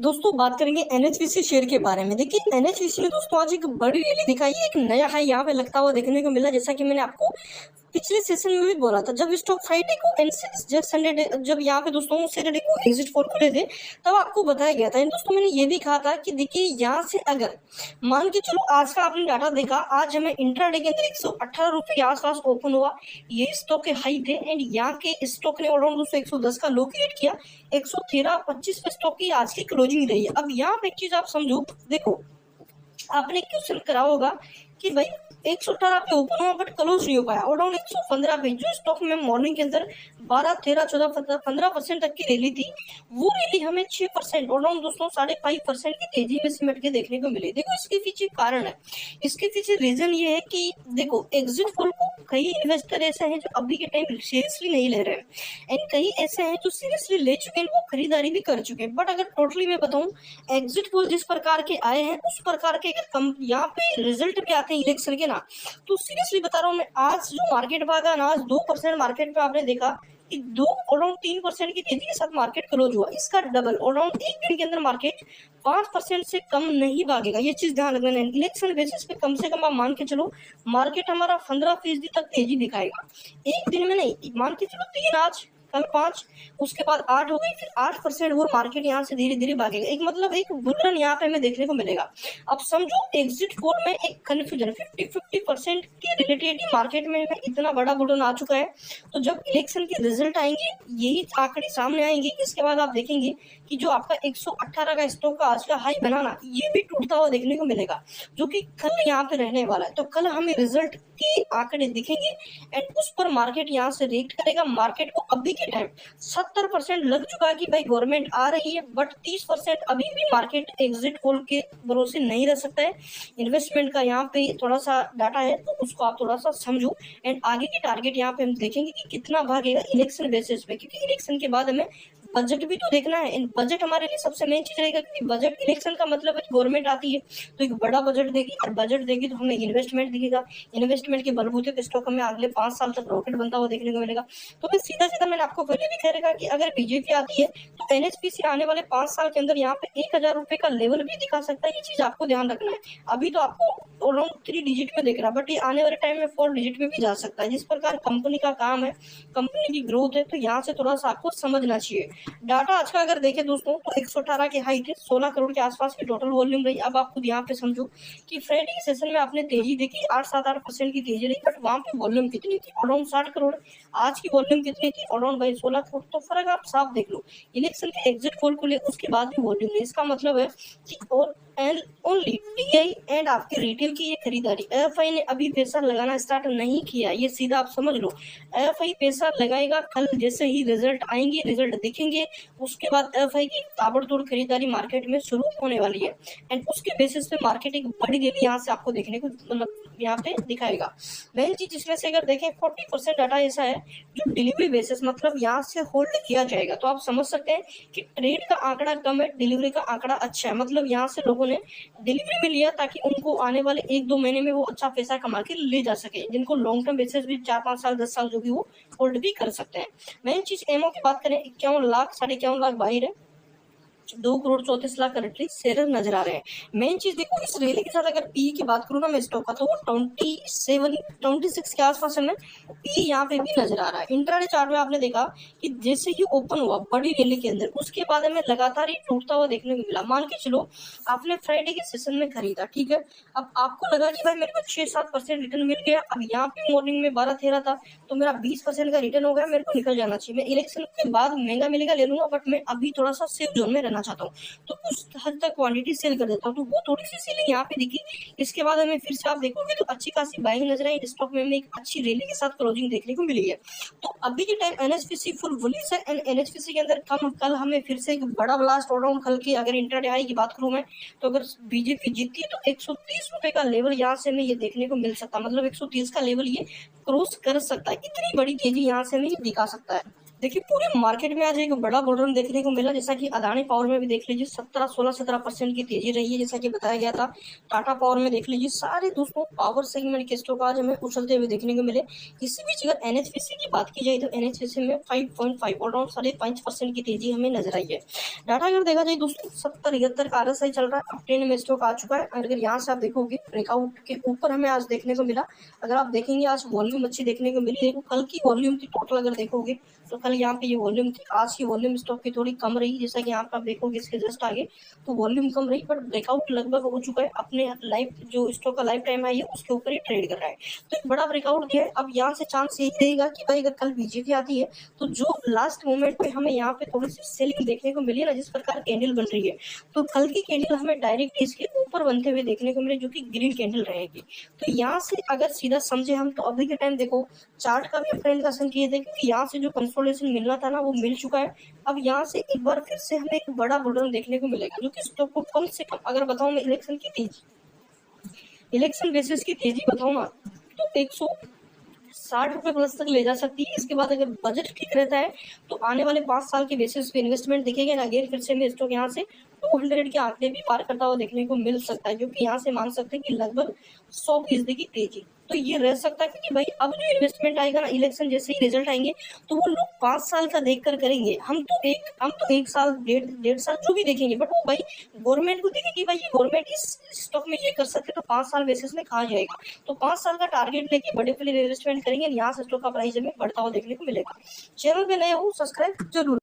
दोस्तों बात करेंगे एनएचपीसी शेयर के बारे में। देखिए एनएचपीसी ने दोस्तों आज एक बड़ी रैली दिखाई है, एक नया हाई यहाँ पे लगता हुआ देखने को मिला। जैसा कि मैंने आपको पिछले सेशन में भी बोला था, जब स्टॉक फ्राइडे को जब संडे जब यहाँ पे दोस्तों सैटरडे को एग्जिट पोल खुले थे तब आपको बताया गया था। दोस्तों मैंने ये भी कहा था कि देखिए यहाँ से अगर मान के चलो आज का आपने डाटा देखा, आज हमें इंट्राडे के अंदर 118 रुपए के आसपास ओपन हुआ, ये स्टॉक के हाई थे। एंड यहाँ के स्टॉक ने अराउंड दोस्तों 110 का लो क्रिएट किया, 113.25 पे स्टॉक की आज की क्लोजिंग रही है। अब यहाँ पे एक चीज आप समझो, देखो आपने क्वेश्चन करा होगा कि भाई 118 पे ओपन हुआ बट क्लोज नहीं हो पाया, अराउंड 115 पे जो स्टॉक में मॉर्निंग के अंदर 12, 13, 14, 15% तक की रैली थी, वो रैली हमें 6% अराउंड दोस्तों 5.5% की तेजी में सिमट के देखने को मिली। देखो इसके पीछे कारण है, इसके पीछे रीजन ये है कि देखो एग्जिट पोल को कई इन्वेस्टर ऐसे हैं जो अभी के टाइम सीरियसली नहीं ले रहे हैं एंड कई ऐसे हैं जो सीरियसली ले चुके हैं, वो खरीदारी भी कर चुके हैं। बट अगर टोटली मैं बताऊं, एग्जिट पोल जिस प्रकार के आए हैं उस प्रकार के अगर यहाँ पे रिजल्ट भी आते हैं इलेक्शन के ना, तो सीरियसली बता रहा हूँ मैं, आज जो मार्केट भागा ना, आज 2% मार्केट पे आपने देखा कि 3% की तेजी के साथ मार्केट क्लोज हुआ। इसका डबल अराउंड एक दिन के अंदर मार्केट 5% से कम नहीं भागेगा, ये चीज ध्यान रखना है। इलेक्शन बेसिस पे कम से कम आप मान के चलो मार्केट हमारा 15% तक तेजी दिखाएगा एक दिन में, नहीं मान के चलो 3, आज कल 5, उसके बाद 8 हो गई, फिर 8% और मार्केट यहाँ से धीरे धीरे भागेगा। एक मतलब एक बुलरन यहाँ पे हमें देखने को मिलेगा। अब समझो एग्जिट पोल में एक कंफ्यूजन 50% के रिलेटेड मार्केट में इतना बड़ा बुलरन आ चुका है, तो जब इलेक्शन के रिजल्ट आएंगे यही आंकड़े सामने आएंगे, इसके बाद आप देखेंगे कि जो आपका 118 का स्टॉक का आज का हाई बनाना, ये भी टूटता हुआ देखने को मिलेगा, जो कि कल यहाँ पे रहने वाला है। तो कल हमें रिजल्ट के आंकड़े दिखेंगे एंड उस पर मार्केट यहाँ से रिएक्ट करेगा। मार्केट को अभी के टाइम 70% लग चुका है कि भाई गवर्नमेंट आ रही है, बट 30% अभी भी मार्केट एग्जिट पोल के भरोसे नहीं रह सकता है। इन्वेस्टमेंट का यहाँ पे थोड़ा सा डाटा है, तो उसको आप थोड़ा सा समझो एंड आगे के टारगेट यहाँ पे हम देखेंगे कि कितना भागेगा इलेक्शन बेसिस पे, क्योंकि इलेक्शन के बाद हमें बजट भी तो देखना है। इन बजट हमारे लिए सबसे मेन चीज रहेगा, क्योंकि बजट इलेक्शन का मतलब है गवर्नमेंट आती है तो एक बड़ा बजट देगी, और बजट देगी तो हमें इन्वेस्टमेंट दिखेगा। इन्वेस्टमेंट के बलबूते पे स्टॉक हमें अगले 5 साल तक रॉकेट बनता हुआ देखने को मिलेगा। तो मैं सीधा सीधा मैंने आपको पहले भी कह रखा कि अगर बीजेपी आती है तो एनएचपीसी आने वाले 5 साल के अंदर यहाँ पे 1000 रुपए का लेवल भी दिखा सकता है। ये चीज आपको ध्यान रखना है। अभी तो आपको अराउंड 3 डिजिट में दिख रहा है, बट ये आने वाले टाइम में 4 डिजिट में भी जा सकता है। जिस प्रकार कंपनी का काम है, कंपनी की ग्रोथ है, तो यहाँ से थोड़ा सा आपको समझना चाहिए। डाटा आज का अगर देखें दोस्तों तो 118 के हाई थे, 16 करोड़ के आसपास की टोटल वॉल्यूम रही। अब आप खुद यहाँ पे समझो कि फ्राइडे के सेशन में आपने तेजी देखी, 8-7-8% की तेजी रही, बट वहां पे वॉल्यूम कितनी थी, अराउंड 60 करोड़। आज की वॉल्यूम कितनी थी, अराउंड 16 करोड़। तो फर्क आप साफ देख लो, इलेक्शन के एग्जिट पोल को ले उसके बाद भी वॉल्यूम नहीं। इसका मतलब है कि और एंड ओनली टीआई एंड आपके रिटेल की ये खरीदारी, एफआई ने अभी पैसा लगाना स्टार्ट नहीं किया, ये सीधा आप समझ लो। एफआई पैसा लगाएगा कल, जैसे ही रिजल्ट आएंगे, रिजल्ट दिखेंगे, उसके बाद एफआई की ताबड़तोड़ खरीदारी मार्केट में शुरू होने वाली है एंड उसके बेसिस पे मार्केट एक बड़ी रैली यहाँ से आपको देखने को मतलब यहाँ पे दिखाएगा। मेन चीज इसमें से अगर देखें 40% डाटा ऐसा है जो डिलीवरी बेसिस मतलब यहाँ से होल्ड किया जाएगा। तो आप समझ सकते हैं कि ट्रेड का आंकड़ा कम है, डिलीवरी का आंकड़ा अच्छा है। मतलब यहाँ से लोगों ने डिलीवरी में लिया ताकि उनको आने वाले 1-2 महीने में वो अच्छा पैसा कमा के ले जा सके, जिनको लॉन्ग टर्म बेसिस भी 4-5 साल 10 साल जो भी वो होल्ड भी कर सकते हैं। मेन चीज एमओ की बात करें, 51 लाख 51.5 लाख बाहर है, 2 करोड़ 34 लाख करंटली शेयर नजर आ रहे हैं। मेन चीज देखो इस रैली के साथ अगर पी की बात करूँ ना मैं स्टॉक का, तो वो 26 के आसपास हमें पी यहाँ पे भी नजर आ रहा है। इंट्राडे चार्ट में आपने देखा कि जैसे ही ओपन हुआ बड़ी रैली के अंदर, उसके बाद हमें लगातार ही टूटता हुआ देखने को मिला। मान के चलो आपने फ्राइडे के सेशन में खरीदा, ठीक है, अब आपको लगा कि भाई मेरे को 6-7% रिटर्न मिल गया। अब यहाँ पे मॉर्निंग में 12-13 था, तो मेरा 20% का रिटर्न हो गया, मेरे को निकल जाना चाहिए। मैं इलेक्शन के बाद महंगा मिलेगा ले लूंगा, बट मैं अभी थोड़ा सा सेफ जोन में रहना चाहता हूँ, तो कुछ हद तक क्वांटिटी सेल कर देता हूँ। तो वो थोड़ी सी सेलिंग यहाँ पे दिखी। इसके बाद हमें फिर से आप देखोगे तो अच्छी खासी बाइंग नजर आई, स्टॉक में हमें एक अच्छी रैली के साथ क्लोजिंग देखने को मिली है। तो अभी के टाइम एनएचपीसी फुल बुलिश है एंड एनएचपीसी के अंदर कल हमें फिर से एक बड़ा ब्लास्ट अराउंड कल की अगर इंट्राडे हाई की बात करूँ मैं, तो अगर बीजेपी जीतती है तो 130 रुपए का लेवल यहाँ से हमें ये देखने को मिल सकता है। मतलब 130 का लेवल ये क्रॉस कर सकता है, इतनी बड़ी तेजी यहाँ से हमें दिखा सकता है। देखिए पूरे मार्केट में आज एक बड़ा बुल रन देखने को मिला, जैसा कि अदानी पावर में भी देख लीजिए 17 की तेजी रही है, जैसा कि बताया गया था। टाटा पावर में देख लीजिए, सारे दोस्तों पावर सेगमेंट के स्टॉक आज हमें उछलते हुए देखने को मिले। इसी बीच अगर एनएचपीसी की बात की जाए तो एनएचपीसी में 5.5 अराउंड 5.5% की तेजी हमें नजर आई है। डाटा अगर देखा जाए दोस्तों 70-71 का RSI चल रहा है, अब 10 में स्टॉक आ चुका है। अगर यहाँ से आप देखोगे ब्रेकआउट के ऊपर हमें आज देखने को मिला। अगर आप देखेंगे आज वॉल्यूम अच्छी देखने को मिली। देखो कल की वॉल्यूम की टोटल अगर देखोगे तो कल यहाँ पे ये वॉल्यूम थी, आज की वॉल्यूम स्टॉक की थोड़ी कम रही, जैसा कि यहाँ पे आप देखोगे इसके जस्ट आगे तो वॉल्यूम कम रही, बट ब्रेकआउट लगभग हो चुका है। अपने लाइफ जो स्टॉक का लाइफ टाइम है उसके ऊपर ही ट्रेड कर रहा है, तो एक बड़ा ब्रेकआउट दिया है। अब यहाँ से चांस यही रहेगा कि भाई अगर कल बीजेपी आती है तो जो लास्ट मोमेंट पे हमें यहाँ पे थोड़ी सी सेलिंग देखने को मिली ना, जिस प्रकार कैंडल बन रही है, तो कल की कैंडल हमें डायरेक्ट इसके ऊपर बनते हुए देखने को मिले, जो कि ग्रीन कैंडल रहेगी। तो यहाँ से अगर सीधा समझे हम तो अभी के टाइम देखो चार्ट का भी ट्रेंड का संकेत है, क्योंकि यहाँ से जो कंसोलिडेशन मिलना था ना वो मिल चुका है। अब यहाँ से एक बार फिर से हमें एक बड़ा बुल रन देखने को मिलेगा, जो कि स्टॉक को कम से कम अगर बताऊं मैं इलेक्शन बेसिस की तेजी बताऊं ना तो 160 रुपए प्लस तक ले जा सकती है। इसके बाद अगर बजट ठीक रहता है तो आने वाले 5 साल के बेसिस पे इन्वेस्टमेंट दिखेगा ना, अगेन फिर से मैं स्टॉक यहाँ से 200 के आंकड़े भी पार करता हुआ देखने को मिल सकता है, जो कि यहाँ से मान सकते हैं कि लगभग 100% की तेजी तो ये रह सकता है। क्योंकि भाई अब जो इन्वेस्टमेंट आएगा ना, इलेक्शन जैसे ही रिजल्ट आएंगे तो वो लोग 5 साल का देख कर करेंगे। हम तो 1 साल 1.5 साल जो भी देखेंगे, बट वो भाई गवर्नमेंट को देखेंगे भाई ये गवर्नमेंट इस स्टॉक में ये कर सकते तो 5 साल बेसिस में कहा जाएगा। तो 5 साल का टारगेट लेके बड़े पहले इन्वेस्टमेंट करेंगे, यहाँ से स्टॉक का प्राइस हमें बढ़ता हुआ देखने को मिलेगा। चैनल पे नए हो सब्सक्राइब जरूर।